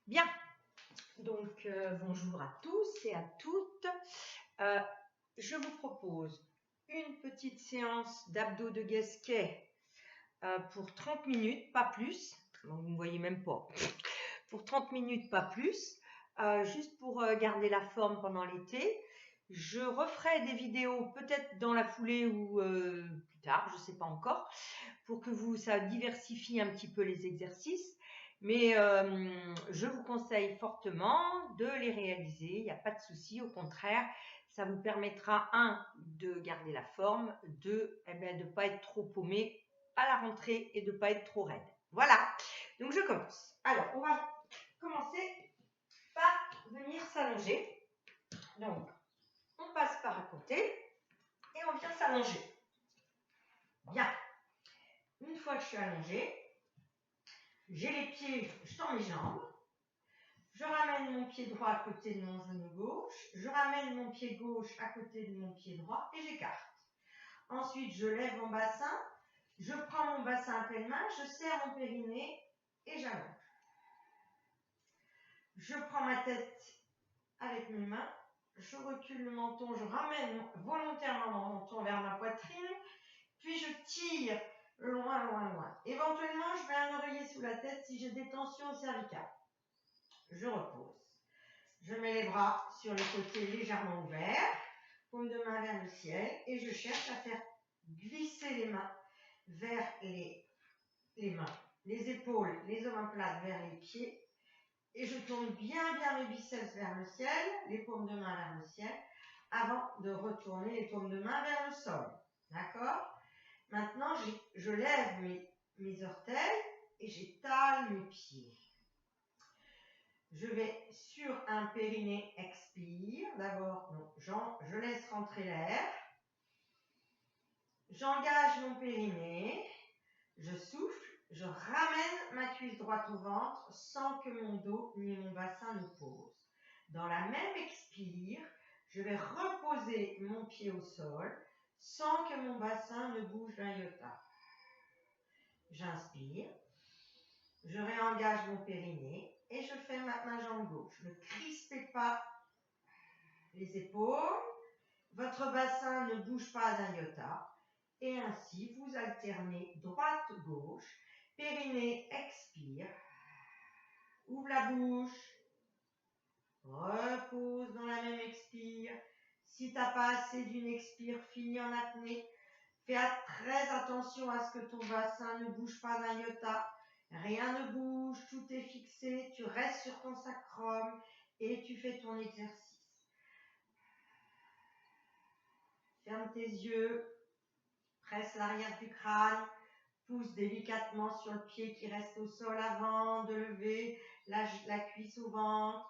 Bien, donc bonjour à tous et à toutes. Je vous propose une petite séance d'abdos de Gasquet pour 30 minutes, pas plus. Donc, vous ne me voyez même pas. Pour 30 minutes, pas plus. Juste pour garder la forme pendant l'été. Je referai des vidéos peut-être dans la foulée ou plus tard, je ne sais pas encore, pour que ça diversifie un petit peu les exercices. Mais je vous conseille fortement de les réaliser, il n'y a pas de souci, au contraire, ça vous permettra, de garder la forme, de ne pas être trop paumé à la rentrée et de ne pas être trop raide. Voilà, donc je commence. Alors, on va commencer par venir s'allonger. Donc, on passe par à côté et on vient s'allonger. Bien. Une fois que je suis allongée, j'ai les pieds, je tends mes jambes. Je ramène mon pied droit à côté de mon genou gauche. Je ramène mon pied gauche à côté de mon pied droit et j'écarte. Ensuite, je lève mon bassin. Je prends mon bassin à pleine main. Je serre mon périnée et j'allonge. Je prends ma tête avec mes mains. Je recule le menton. Je ramène volontairement mon menton vers ma poitrine. Puis je tire loin, loin, loin. Éventuellement, je mets un oreiller sous la tête si j'ai des tensions cervicales. Je repose. Je mets les bras sur le côté légèrement ouvert, paume de main vers le ciel, et je cherche à faire glisser les mains vers les mains, les épaules, les omoplates vers les pieds, et je tourne bien mes biceps vers le ciel, les paumes de main vers le ciel, avant de retourner les paumes de main vers le sol. D'accord ? Maintenant, je lève mes orteils et j'étale mes pieds. Je vais sur un périnée, expire. D'abord, je laisse rentrer l'air. J'engage mon périnée. Je souffle. Je ramène ma cuisse droite au ventre sans que mon dos ni mon bassin ne pose. Dans la même expire, je vais reposer mon pied au sol sans que mon bassin ne bouge d'un iota. J'inspire. Je réengage mon périnée et je fais ma jambe gauche. Ne crispez pas les épaules. Votre bassin ne bouge pas d'un iota. Et ainsi, vous alternez droite-gauche. Périnée, expire. Ouvre la bouche. Repose dans la même expire. Si tu n'as pas assez d'une expire, finis en apnée. Fais très attention à ce que ton bassin ne bouge pas d'un iota. Rien ne bouge, tout est fixé. Tu restes sur ton sacrum et tu fais ton exercice. Ferme tes yeux. Presse l'arrière du crâne. Pousse délicatement sur le pied qui reste au sol avant de lever la cuisse au ventre.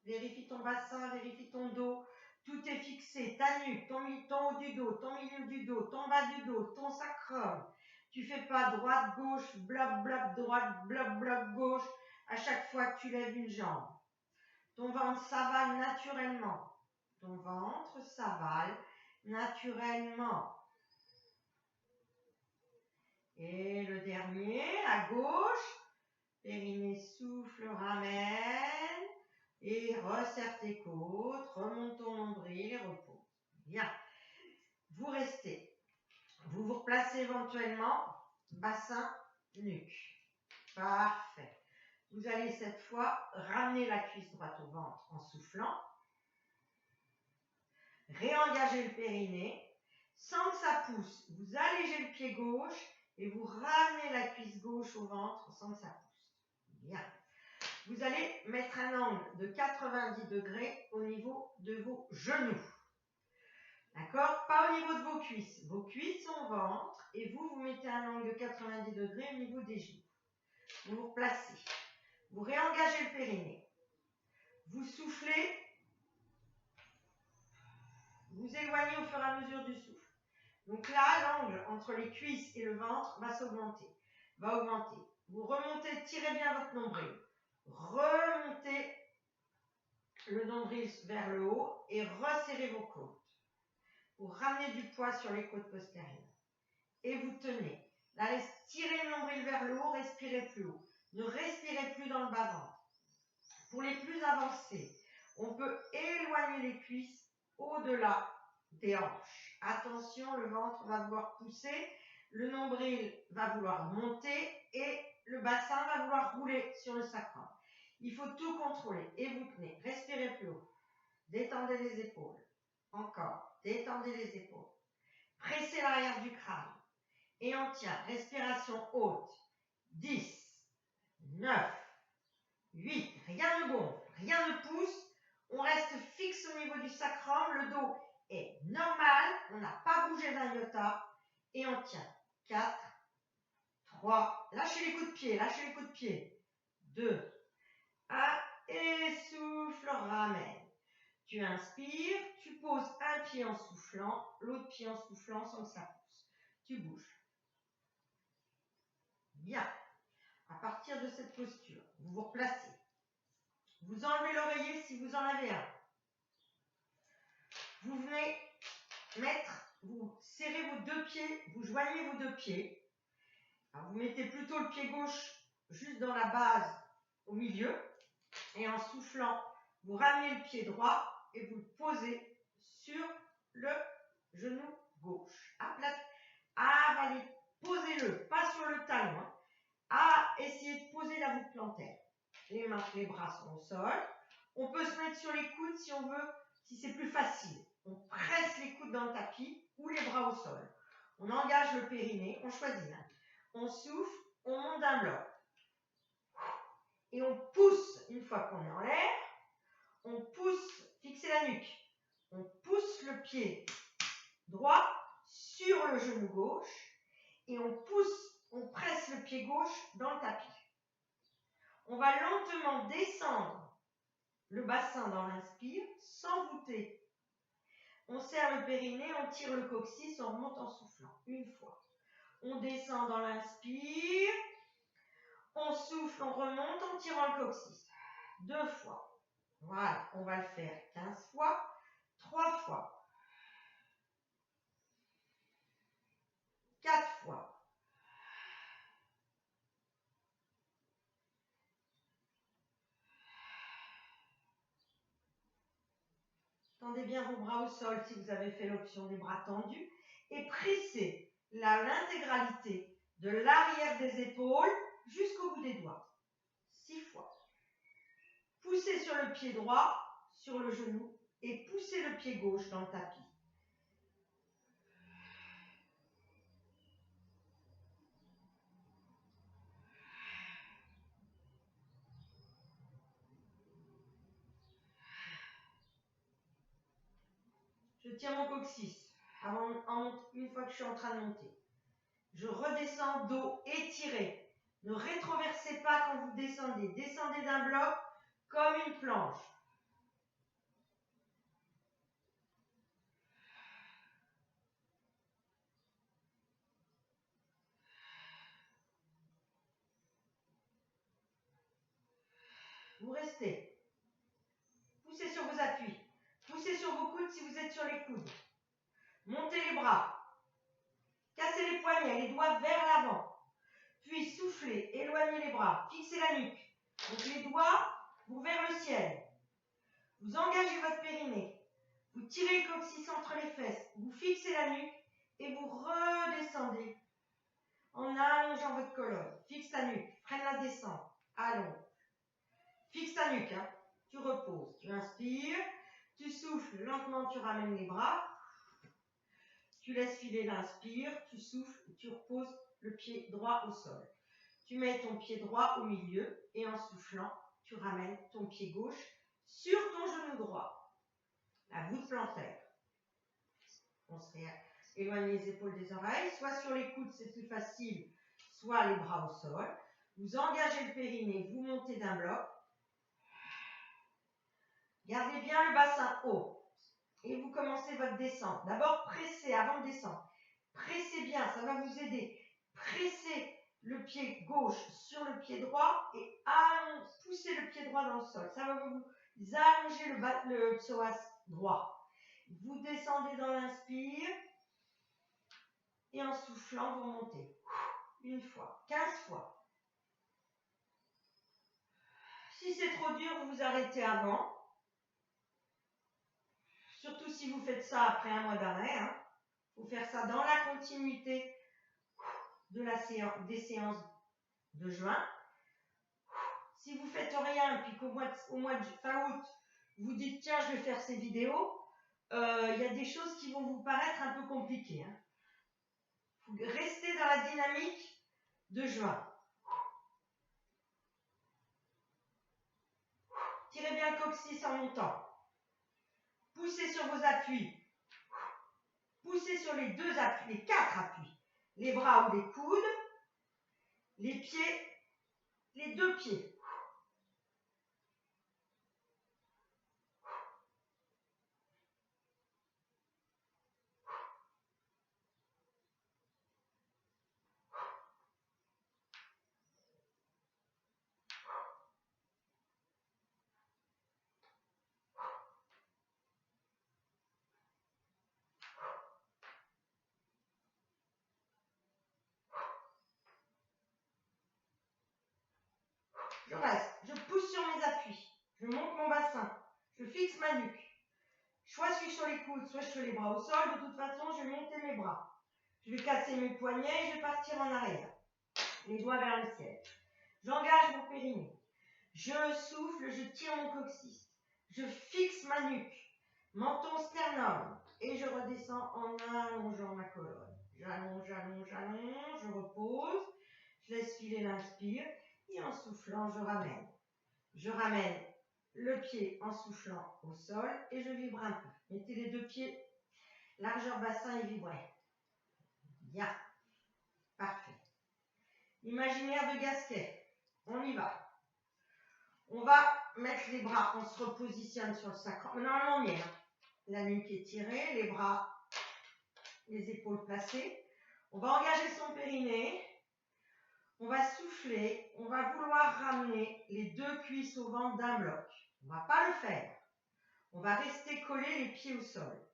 Vérifie ton bassin, vérifie ton dos. Tout est fixé. Ta nuque, ton haut du dos, ton milieu du dos, ton bas du dos, ton sacrum. Tu fais pas droite-gauche, bloc, droite, bloc, gauche à chaque fois que tu lèves une jambe. Ton ventre s'avale naturellement. Ton ventre s'avale naturellement. Et le dernier, à gauche. Périnée, souffle, ramène. Et resserre tes côtes, remonte ton nombril et repose. Bien. Vous restez. Vous vous replacez éventuellement, bassin, nuque. Parfait. Vous allez cette fois ramener la cuisse droite au ventre en soufflant. Réengager le périnée. Sans que ça pousse, vous allégez le pied gauche et vous ramenez la cuisse gauche au ventre sans que ça pousse. Bien. Vous allez mettre un angle de 90 degrés au niveau de vos genoux. D'accord ? Pas au niveau de vos cuisses. Vos cuisses sont au ventre et vous mettez un angle de 90 degrés au niveau des genoux. Vous vous replacez. Vous réengagez le périnée. Vous soufflez. Vous éloignez au fur et à mesure du souffle. Donc là, l'angle entre les cuisses et le ventre va s'augmenter, va augmenter. Vous remontez, tirez bien votre nombril. Remontez le nombril vers le haut et resserrez vos côtes pour ramener du poids sur les côtes postérieures. Et vous tenez. Là, tirez le nombril vers le haut, respirez plus haut. Ne respirez plus dans le bas-ventre. Pour les plus avancés, on peut éloigner les cuisses au-delà des hanches. Attention, le ventre va vouloir pousser, le nombril va vouloir monter et le bassin va vouloir rouler sur le sacrum. Il faut tout contrôler et vous tenez. Respirez plus haut. Détendez les épaules. Encore. Détendez les épaules. Pressez l'arrière du crâne. Et on tient. Respiration haute. 10, 9, 8. Rien ne gonfle, rien ne pousse. On reste fixe au niveau du sacrum. Le dos est normal. On n'a pas bougé d'un iota. Et on tient. 4, 3. Lâchez les coups de pied. Lâchez les coups de pied. 2, 1. Et souffle, ramène. Tu inspires, tu poses un pied en soufflant, l'autre pied en soufflant sans que ça pousse. Tu bouges. Bien. À partir de cette posture, vous vous replacez. Vous enlevez l'oreiller si vous en avez un. Vous venez vous serrez vos deux pieds, vous joignez vos deux pieds. Alors vous mettez plutôt le pied gauche juste dans la base au milieu. Et en soufflant, vous ramenez le pied droit et vous le posez sur le genou gauche. Avalez, posez-le, pas sur le talon. Essayez de poser la voûte plantaire. Les mains, les bras sont au sol. On peut se mettre sur les coudes si on veut, si c'est plus facile. On presse les coudes dans le tapis ou les bras au sol. On engage le périnée, on choisit. On souffle, on monte d'un bloc. Et on pousse, une fois qu'on est en l'air, on pousse, fixez la nuque. On pousse le pied droit sur le genou gauche et on presse le pied gauche dans le tapis. On va lentement descendre le bassin dans l'inspire sans voûter. On serre le périnée, on tire le coccyx, on remonte en soufflant. Une fois. On descend dans l'inspire. On souffle, on remonte en tirant le coccyx. 2 fois. Voilà, on va le faire 15 fois. 3 fois. 4 fois. Tendez bien vos bras au sol si vous avez fait l'option des bras tendus. Et pressez l'intégralité de l'arrière des épaules jusqu'au bout des doigts. 6 fois. Poussez sur le pied droit, sur le genou, et poussez le pied gauche dans le tapis. Je tiens mon coccyx une fois que je suis en train de monter. Je redescends, dos étiré. Ne rétroversez pas quand vous descendez. Descendez d'un bloc comme une planche. Vous restez. Poussez sur vos appuis. Poussez sur vos coudes si vous êtes sur les coudes. Montez les bras. Cassez les poignets, les doigts vers l'avant. Puis soufflez, éloignez les bras. Fixez la nuque. Donc les doigts vous vers le ciel. Vous engagez votre périnée. Vous tirez le coccyx entre les fesses. Vous fixez la nuque et vous redescendez en allongeant votre colonne. Fixe ta nuque. Freine la descente. Allonge. Fixe ta nuque. Tu reposes. Tu inspires. Tu souffles lentement. Tu ramènes les bras. Tu laisses filer l'inspire. Tu souffles. Tu reposes le pied droit au sol. Tu mets ton pied droit au milieu et en soufflant, tu ramènes ton pied gauche sur ton genou droit. La voûte plantaire. On se éloigne les épaules des oreilles. Soit sur les coudes, c'est plus facile, soit les bras au sol. Vous engagez le périnée, vous montez d'un bloc. Gardez bien le bassin haut. Et vous commencez votre descente. D'abord, pressez avant de descendre. Pressez bien, ça va vous aider. Pressez le pied gauche sur le pied droit et poussez le pied droit dans le sol. Ça va vous allonger le psoas droit. Vous descendez dans l'inspire et en soufflant, vous montez. Une fois, 15 fois. Si c'est trop dur, vous vous arrêtez avant. Surtout si vous faites ça après un mois d'arrêt. Il faut faire ça dans la continuité des séances de juin. Si vous faites rien, puis qu'au mois de fin août, vous dites tiens, je vais faire ces vidéos, il y a des choses qui vont vous paraître un peu compliquées. Faut rester dans la dynamique de juin. Tirez bien le coccyx en montant. Poussez sur vos appuis. Poussez sur les 2 appuis, les 4 appuis. Les bras ou les coudes, les pieds, les 2 pieds. Je reste, je pousse sur mes appuis, je monte mon bassin, je fixe ma nuque. Soit je suis sur les coudes, soit je suis les bras au sol. De toute façon, je vais monter mes bras. Je vais casser mes poignets et je vais partir en arrière. Les doigts vers le ciel. J'engage mon périnée. Je souffle, je tire mon coccyx. Je fixe ma nuque. Menton sternum. Et je redescends en allongeant ma colonne. J'allonge, j'allonge, j'allonge. Je repose. Je laisse filer l'inspire. Et en soufflant, je ramène. Je ramène le pied en soufflant au sol et je vibre un peu. Mettez les 2 pieds, largeur bassin et vibrez. Bien. Parfait. Imaginaire de Gasquet. On y va. On va mettre les bras, on se repositionne sur le sacrum. Normalement, bien. La nuque est tirée, les bras, les épaules placées. On va engager son périnée. On va souffler. On va vouloir ramener les 2 cuisses au ventre d'un bloc. On ne va pas le faire. On va rester collé les pieds au sol.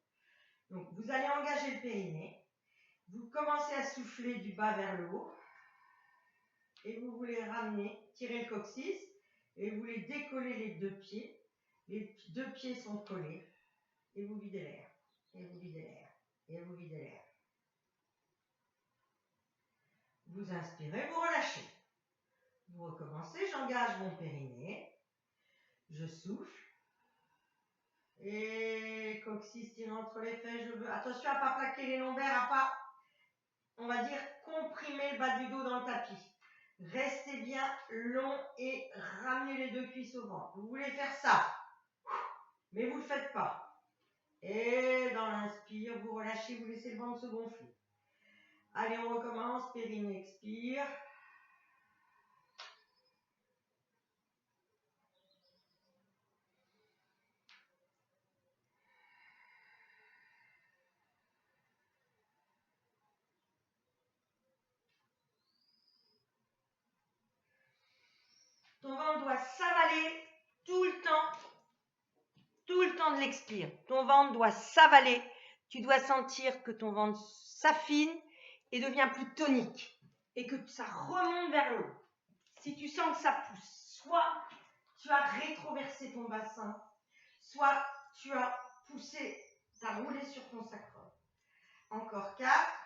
Donc, vous allez engager le périnée. Vous commencez à souffler du bas vers le haut. Et vous voulez ramener, tirer le coccyx. Et vous voulez décoller les 2 pieds. Les 2 pieds sont collés. Et vous videz l'air. Et vous videz l'air. Et vous videz l'air. Vous inspirez, vous relâchez. Vous recommencez, j'engage mon périnée. Je souffle. Et coccyx tire entre les fesses, je veux. Attention à ne pas plaquer les lombaires, à pas, on va dire, comprimer le bas du dos dans le tapis. Restez bien long et ramenez les 2 cuisses au ventre. Vous voulez faire ça, mais vous ne le faites pas. Et dans l'inspire, vous relâchez, vous laissez le ventre se gonfler. Allez, on recommence. Périnée, expire. Ton ventre doit s'avaler tout le temps de l'expire. Ton ventre doit s'avaler. Tu dois sentir que ton ventre s'affine et devient plus tonique et que ça remonte vers le haut. Si tu sens que ça pousse, soit tu as rétroversé ton bassin, soit tu as poussé, tu as roulé sur ton sacrum. Encore 4.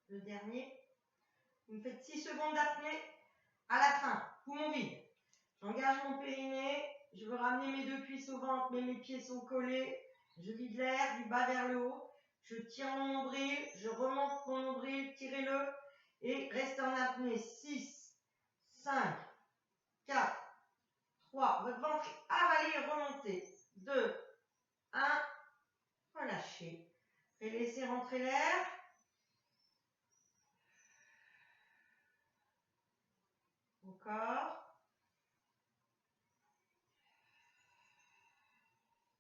Le dernier. Vous me faites 6 secondes d'apnée. À la fin, poumon vide. J'engage mon périnée. Je veux ramener mes 2 cuisses au ventre, mais mes pieds sont collés. Je vide l'air du bas vers le haut. Je tire mon nombril. Je remonte mon nombril. Tirez-le. Et restez en apnée. 6, 5, 4, 3. Votre ventre est avalé et remonté. 2, 1. Relâchez. Et laissez rentrer l'air. Encore.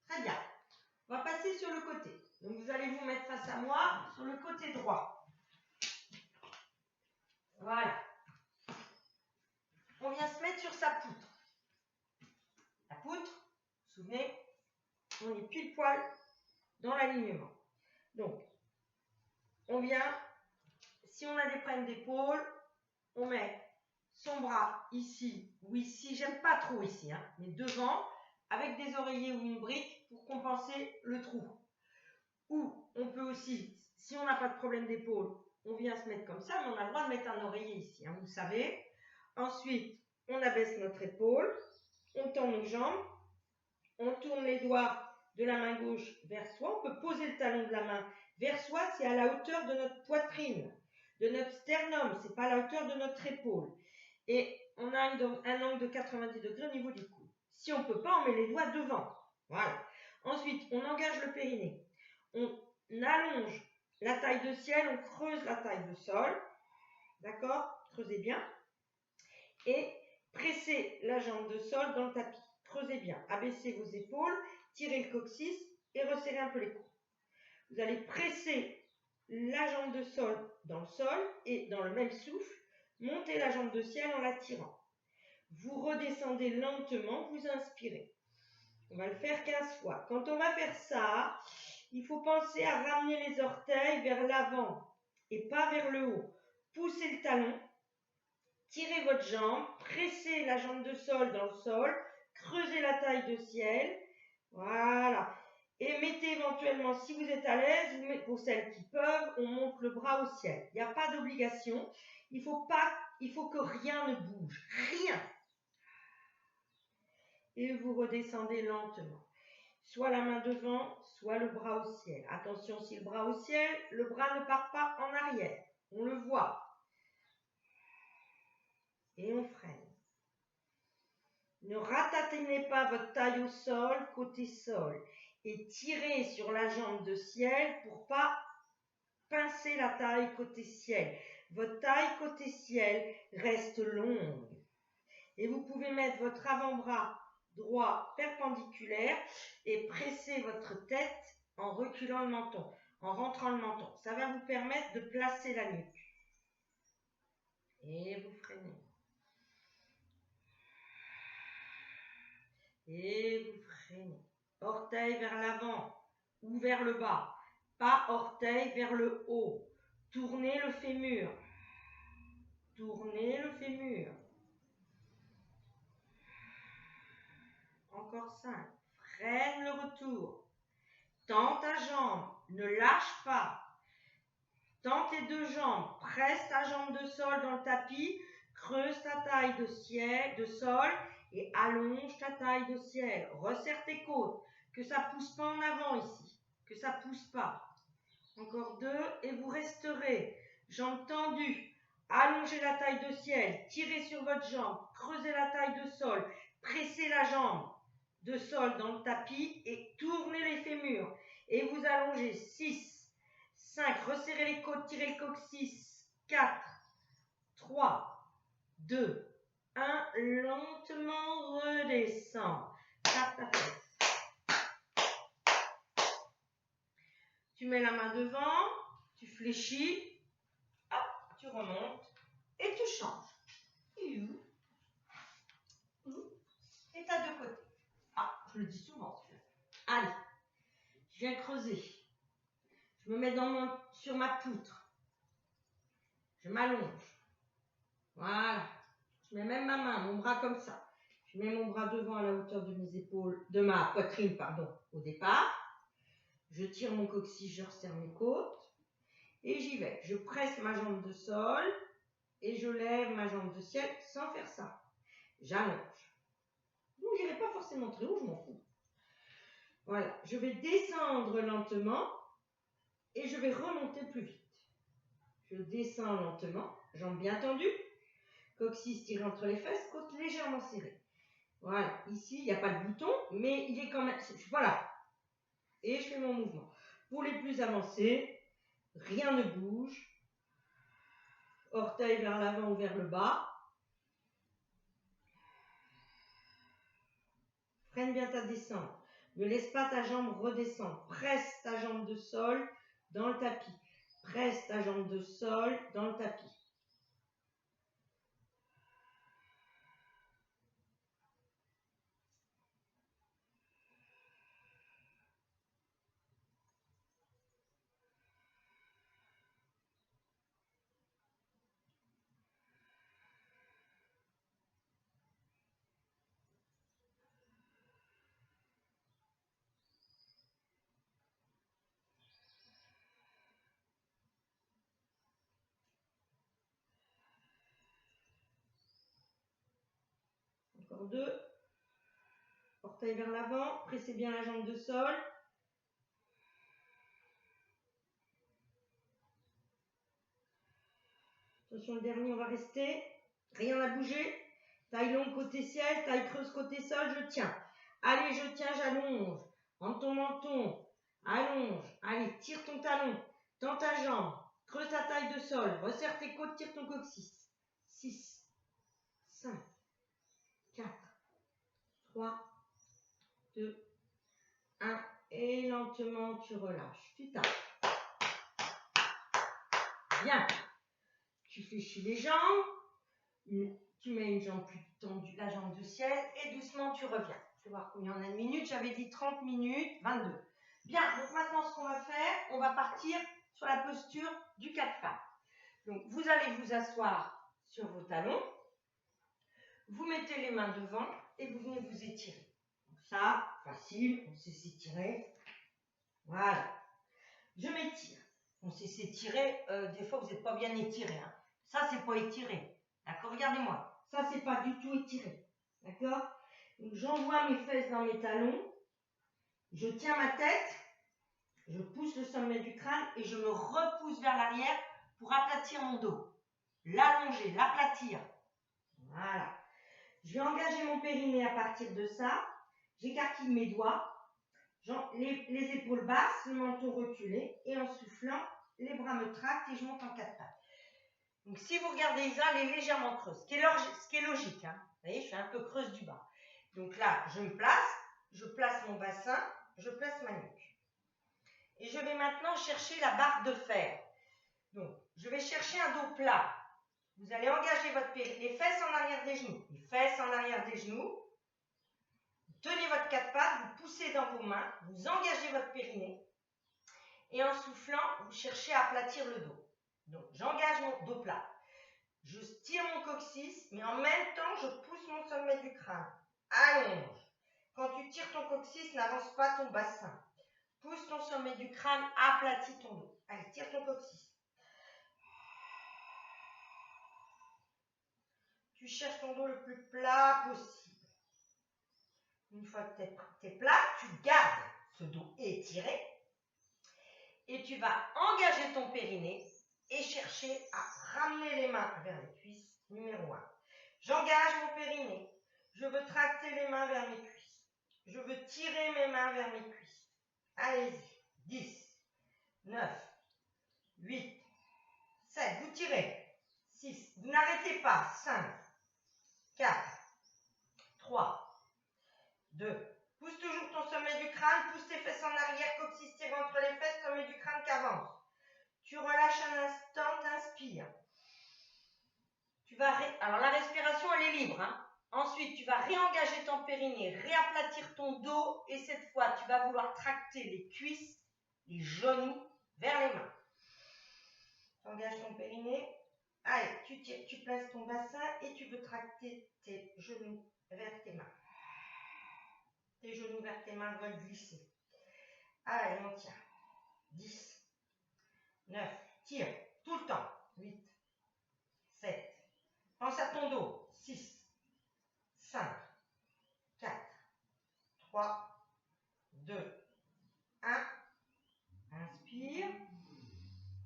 Très bien. On va passer sur le côté. Donc vous allez vous mettre face à moi sur le côté droit. Voilà. On vient se mettre sur sa poutre. La poutre, vous vous souvenez, on est pile poil dans l'alignement. Donc, on vient, si on a des problèmes d'épaule, on met son bras ici ou ici, j'aime pas trop ici, hein, mais devant, avec des oreillers ou une brique pour compenser le trou. Ou on peut aussi, si on n'a pas de problème d'épaule, on vient se mettre comme ça, mais on a le droit de mettre un oreiller ici, hein, vous savez. Ensuite, on abaisse notre épaule, on tend nos jambes, on tourne les doigts de la main gauche vers soi, on peut poser le talon de la main vers soi, c'est à la hauteur de notre poitrine, de notre sternum, c'est pas à la hauteur de notre épaule. Et on a un angle de 90 degrés au niveau du cou. Si on ne peut pas, on met les doigts devant. Voilà. Ensuite, on engage le périnée. On allonge la taille de ciel, on creuse la taille de sol. D'accord? Creusez bien. Et pressez la jambe de sol dans le tapis. Creusez bien. Abaissez vos épaules, tirez le coccyx et resserrez un peu les coudes. Vous allez presser la jambe de sol dans le sol et dans le même souffle, montez la jambe de ciel en la tirant. Vous redescendez lentement, vous inspirez. On va le faire 15 fois. Quand on va faire ça, il faut penser à ramener les orteils vers l'avant et pas vers le haut. Poussez le talon, tirez votre jambe, pressez la jambe de sol dans le sol, creusez la taille de ciel. Voilà. Et mettez éventuellement, si vous êtes à l'aise, pour celles qui peuvent, on monte le bras au ciel. Il n'y a pas d'obligation. Il faut que rien ne bouge. Rien. Et vous redescendez lentement. Soit la main devant, soit le bras au ciel. Attention, si le bras au ciel, le bras ne part pas en arrière. On le voit. Et on freine. Ne ratatinez pas votre taille au sol, côté sol. Et tirez sur la jambe de ciel pour ne pas pincer la taille côté ciel. Votre taille côté ciel reste longue. Et vous pouvez mettre votre avant-bras droit perpendiculaire et presser votre tête en reculant le menton, en rentrant le menton. Ça va vous permettre de placer la nuque. Et vous freinez. Et vous freinez. Orteil vers l'avant ou vers le bas. Pas orteil vers le haut. Tournez le fémur. Tournez le fémur. Encore 5. Freine le retour. Tends ta jambe. Ne lâche pas. Tends tes 2 jambes. Presse ta jambe de sol dans le tapis. Creuse ta taille de ciel, de sol et allonge ta taille de ciel. Resserre tes côtes. Que ça ne pousse pas en avant ici. Que ça ne pousse pas. Encore 2 et vous resterez. Jambes tendues. Allongez la taille de ciel. Tirez sur votre jambe. Creusez la taille de sol. Pressez la jambe de sol dans le tapis et tournez les fémurs. Et vous allongez 6, 5, resserrez les côtes, tirez le coccyx. 4, 3, 2, 1. Lentement redescend. Tape ta fesse. Tu mets la main devant, tu fléchis, hop, tu remontes et tu changes. Et t'as 2 côtés. Ah, je le dis souvent. Allez, je viens creuser. Je me mets sur ma poutre. Je m'allonge. Voilà. Je mets même ma main, mon bras comme ça. Je mets mon bras devant à la hauteur de mes épaules, de ma poitrine, pardon, au départ. Je tire mon coccyx, je resserre mes côtes. Et j'y vais. Je presse ma jambe de sol et je lève ma jambe de ciel sans faire ça. J'allonge. Vous n'irez pas forcément très haut, je m'en fous. Voilà, je vais descendre lentement et je vais remonter plus vite. Je descends lentement, jambes bien tendues, coccyx tiré entre les fesses, côte légèrement serrée. Voilà, ici, il n'y a pas de bouton, mais il est quand même... Voilà. Et je fais mon mouvement. Pour les plus avancés, rien ne bouge. Orteil vers l'avant ou vers le bas. Freine bien ta descente. Ne laisse pas ta jambe redescendre. Presse ta jambe de sol dans le tapis. Presse ta jambe de sol dans le tapis. Encore 2. Orteil vers l'avant. Pressez bien la jambe de sol. Attention, le dernier, on va rester. Rien à bouger. Taille longue côté ciel, taille creuse côté sol, je tiens. Allez, je tiens, j'allonge. En ton menton, allonge. Allez, tire ton talon, tends ta jambe, creuse ta taille de sol, resserre tes côtes, tire ton coccyx. 6, 5, 4, 3, 2, 1. Et lentement, tu relâches. Tu tapes. Bien. Tu fléchis les jambes. Tu mets une jambe plus tendue, la jambe de ciel, et doucement tu reviens. Je vais voir combien on a de minutes. J'avais dit 30 minutes, 22. Bien, donc maintenant ce qu'on va faire, on va partir sur la posture du 4-4. Donc vous allez vous asseoir sur vos talons, vous mettez les mains devant et vous venez vous étirer. Donc ça, facile, on sait s'étirer. Voilà. Je m'étire. On sait s'étirer, des fois vous n'êtes pas bien étiré. Hein. Ça, c'est pas étiré. D'accord, regardez-moi. Ça, c'est pas du tout étiré. D'accord? Donc, j'envoie mes fesses dans mes talons. Je tiens ma tête. Je pousse le sommet du crâne et je me repousse vers l'arrière pour aplatir mon dos. L'allonger, l'aplatir. Voilà. Je vais engager mon périnée à partir de ça. J'écarquille mes doigts. Les épaules basses, le menton reculé. Et en soufflant, les bras me tractent et je monte en 4 pattes. Donc, si vous regardez Isa, elle est légèrement creuse, ce qui est logique. Hein. Vous voyez, je suis un peu creuse du bas. Donc là, je place mon bassin, je place ma nuque. Et je vais maintenant chercher la barre de fer. Donc, je vais chercher un dos plat. Vous allez engager les fesses en arrière des genoux. Les fesses en arrière des genoux. Vous tenez votre 4 pattes, vous poussez dans vos mains, vous engagez votre périnée. Et en soufflant, vous cherchez à aplatir le dos. Donc, j'engage mon dos plat. Je tire mon coccyx, mais en même temps, je pousse mon sommet du crâne. Allonge. Quand tu tires ton coccyx, n'avance pas ton bassin. Pousse ton sommet du crâne, aplatis ton dos. Allez, tire ton coccyx. Tu cherches ton dos le plus plat possible. Une fois que tu es plat, tu gardes ce dos étiré et tu vas engager ton périnée et chercher à ramener les mains vers les cuisses. Numéro 1. J'engage mon périnée. Je veux tracter les mains vers mes cuisses. Je veux tirer mes mains vers mes cuisses. Allez-y. 10, 9, 8, 7. Vous tirez. 6. Vous n'arrêtez pas. 5, 4, 3, 2. Pousse toujours ton sommet du crâne. Pousse tes fesses en arrière. Coccyx tiré entre les fesses. Sommet du crâne qui avance. Tu relâches un instant. T'inspires. Alors la respiration, elle est libre. Hein. Ensuite, tu vas réengager ton périnée, réaplatir ton dos et cette fois, tu vas vouloir tracter les cuisses, les genoux vers les mains. Tu engages ton périnée. Allez, tu places ton bassin et tu veux tracter tes genoux vers tes mains. Tes genoux vers tes mains veulent glisser. Allez, on tient. 10, 9, tire tout le temps. 8, 7, ton dos. 6, 5, 4, 3, 2, 1. Inspire.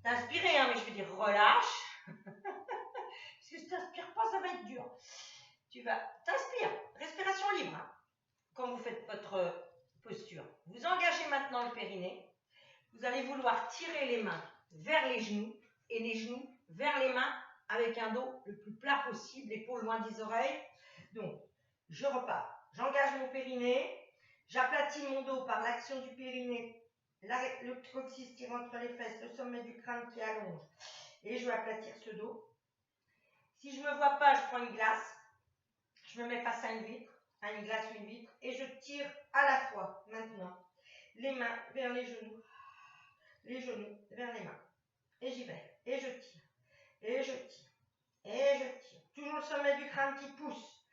T'as inspiré, hein, mais je veux dire relâche. Parce que si tu n'inspires pas, ça va être dur. Tu vas t'inspire. Respiration libre. Hein, quand vous faites votre posture. Vous engagez maintenant le périnée. Vous allez vouloir tirer les mains vers les genoux et les genoux vers les mains avec un dos le plus plat possible, l'épaule loin des oreilles. Donc, je repars. J'engage mon périnée. J'aplatis mon dos par l'action du périnée. Le coccyx tire entre les fesses, le sommet du crâne qui allonge. Et je vais aplatir ce dos. Si je ne me vois pas, je prends une glace. Je me mets face à une vitre, à une glace ou une vitre. Et je tire à la fois, maintenant, les mains vers les genoux vers les mains. Et j'y vais. Et je tire. Et je tire. Et je tire. Toujours le sommet du crâne qui pousse.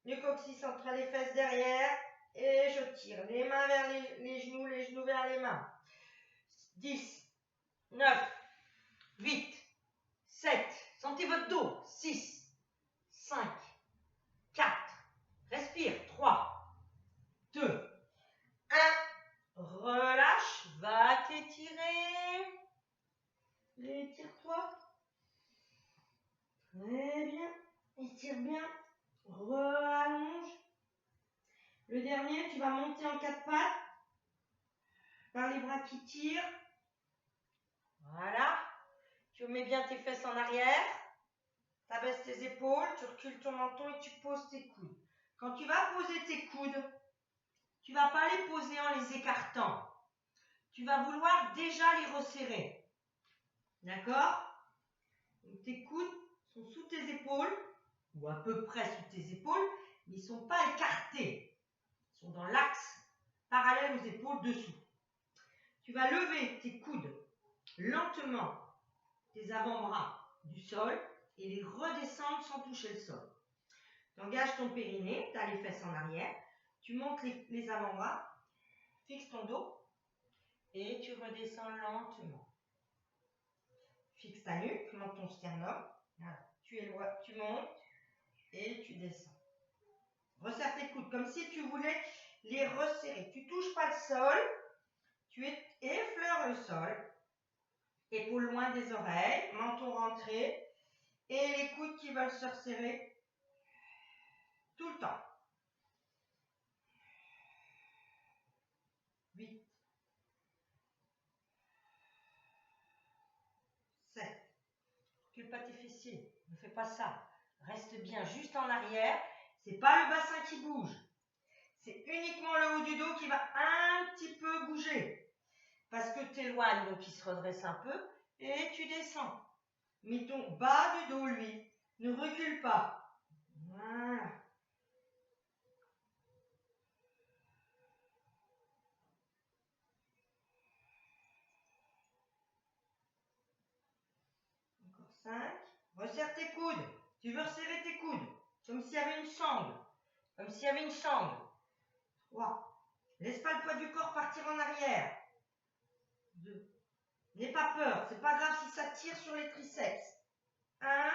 Le coccyx entre les fesses derrière. Et je tire. Les mains vers les genoux vers les mains. 10, 9, 8, 7. Sentez votre dos. 6, 5, 4. Respire. 3, 2, 1. Relâche. Va t'étirer. Étire-toi. Très bien. Étire bien. Rallonge. Le dernier, tu vas monter en 4 pattes. Par les bras qui tirent. Voilà. Tu mets bien tes fesses en arrière. Tu abaisses tes épaules. Tu recules ton menton et tu poses tes coudes. Quand tu vas poser tes coudes, tu ne vas pas les poser en les écartant. Tu vas vouloir déjà les resserrer. D'accord? Donc tes coudes sont sous tes épaules, ou à peu près sous tes épaules, mais ils ne sont pas écartés. Ils sont dans l'axe parallèle aux épaules dessous. Tu vas lever tes coudes lentement, tes avant-bras du sol, et les redescendre sans toucher le sol. Tu engages ton périnée, tu as les fesses en arrière, tu montes les avant-bras, fixe ton dos, et tu redescends lentement. Fixe ta nuque, monte ton sternum, voilà. Tu montes et tu descends. Resserre tes coudes comme si tu voulais les resserrer. Tu ne touches pas le sol, tu effleures le sol, épaules loin des oreilles, menton rentré et les coudes qui veulent se resserrer tout le temps. 8, 7. Recule pas tes fessiers, ne fais pas ça. Reste bien juste en arrière. Ce n'est pas le bassin qui bouge. C'est uniquement le haut du dos qui va un petit peu bouger. Parce que tu éloignes, donc il se redresse un peu. Et tu descends. Mais ton bas du dos, lui, ne recule pas. Voilà. Encore 5. Resserre tes coudes. Tu veux resserrer tes coudes. Comme s'il y avait une sangle. Comme s'il y avait une sangle. 3. Laisse pas le poids du corps partir en arrière. 2. N'aie pas peur. C'est pas grave si ça tire sur les triceps. 1.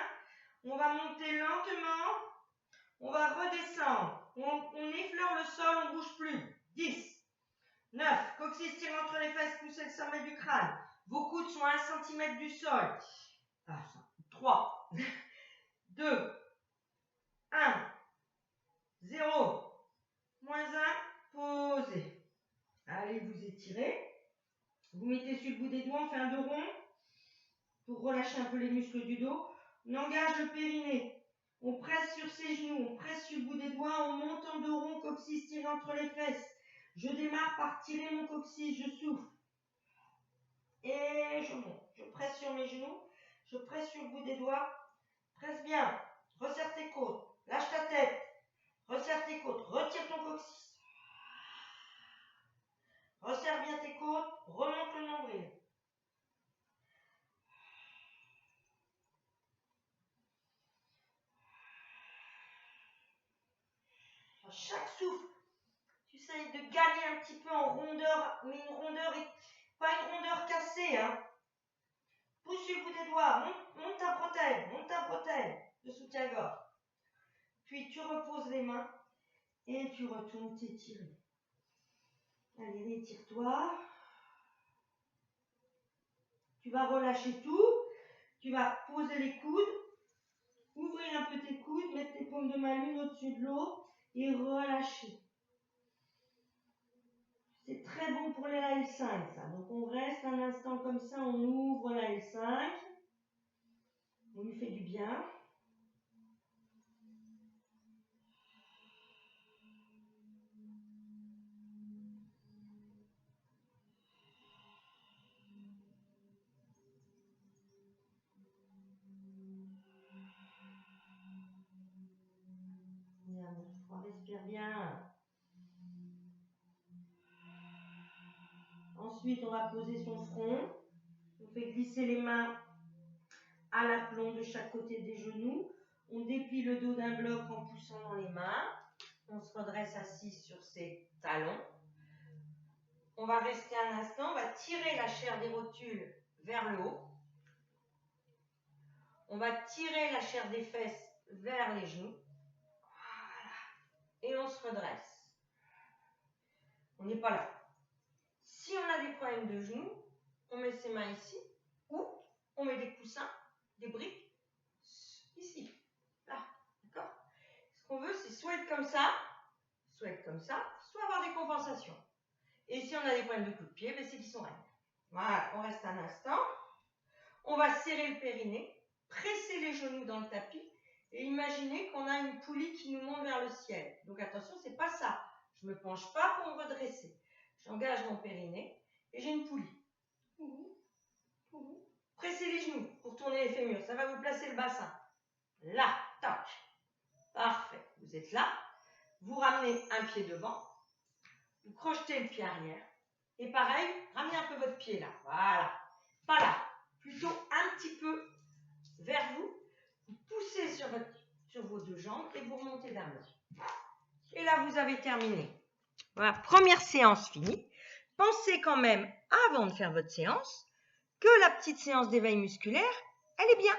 On va monter lentement. On va redescendre. On effleure le sol, on ne bouge plus. 10. 9. Coccyx tire entre les fesses, poussez le sommet du crâne. Vos coudes sont à 1 cm du sol. 3, 2, 1, 0, moins 1, posez. Allez vous étirer. Vous mettez sur le bout des doigts, on fait un dos rond pour relâcher un peu les muscles du dos. On engage le périnée. On presse sur ses genoux, on presse sur le bout des doigts, on monte en dos rond, coccyx tiré entre les fesses. Je démarre par tirer mon coccyx, je souffle. Et je monte. Je presse sur mes genoux, je presse sur le bout des doigts. Presse bien. Resserre tes côtes. Lâche ta tête. Resserre tes côtes. Retire ton coccyx. Resserre bien tes côtes. Remonte le nombril. À chaque souffle, tu essayes de gagner un petit peu en rondeur, mais une rondeur, pas une rondeur cassée. Hein. Pousse sur le bout des doigts. Monte ta bretelle. Monte ta bretelle de soutien-gorge. puis tu reposes les mains et tu retournes t'étirer. Allez, étire-toi. Tu vas relâcher tout. Tu vas poser les coudes, ouvrir un peu tes coudes, mettre tes paumes de main l'une au-dessus de l'autre et relâcher. C'est très bon pour la L5, ça. Donc on reste un instant comme ça, on ouvre la L5. On lui fait du bien. Respire bien. Ensuite, on va poser son front. On fait glisser les mains à l'aplomb de chaque côté des genoux. On déplie le dos d'un bloc en poussant dans les mains. On se redresse assis sur ses talons. On va rester un instant. On va tirer la chair des rotules vers le haut. On va tirer la chair des fesses vers les genoux. Voilà. Et on se redresse. On n'est pas là. Si on a des problèmes de genoux, on met ses mains ici ou on met des coussins, des briques ici. Là. D'accord? Ce qu'on veut, c'est soit être comme ça, soit avoir des compensations. Et si on a des problèmes de coups de pied, ben c'est qu'ils sont raides. Voilà, on reste un instant. On va serrer le périnée, presser les genoux dans le tapis et imaginer qu'on a une poulie qui nous monte vers le ciel. Donc attention, c'est pas ça. Je ne me penche pas pour me redresser. J'engage mon périnée et j'ai une poulie. Pressez les genoux pour tourner les fémurs. Ça va vous placer le bassin. Là, tac. Parfait. Vous êtes là. Vous ramenez un pied devant. Vous crochetez le pied arrière. Et pareil, ramenez un peu votre pied là. Voilà. Pas là. Plutôt un petit peu vers vous. Vous poussez sur vos deux jambes et vous remontez d'un bloc. Et là, vous avez terminé. Voilà, première séance finie. Pensez quand même, avant de faire votre séance, que la petite séance d'éveil musculaire, elle est bien.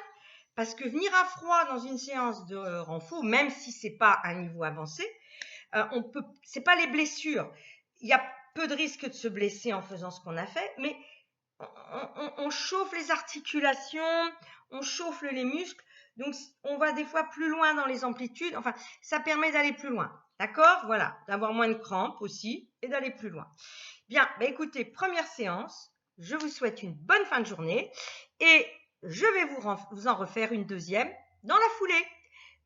Parce que venir à froid dans une séance de renfort, même si ce n'est pas un niveau avancé, c'est pas les blessures. Il y a peu de risques de se blesser en faisant ce qu'on a fait, mais on chauffe les articulations, on chauffe les muscles, donc on va des fois plus loin dans les amplitudes, enfin ça permet d'aller plus loin, d'accord? Voilà, d'avoir moins de crampes aussi et d'aller plus loin. Bien, bah écoutez, première séance, je vous souhaite une bonne fin de journée et je vais vous en refaire une deuxième dans la foulée.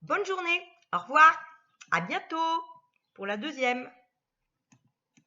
Bonne journée, au revoir, à bientôt pour la deuxième.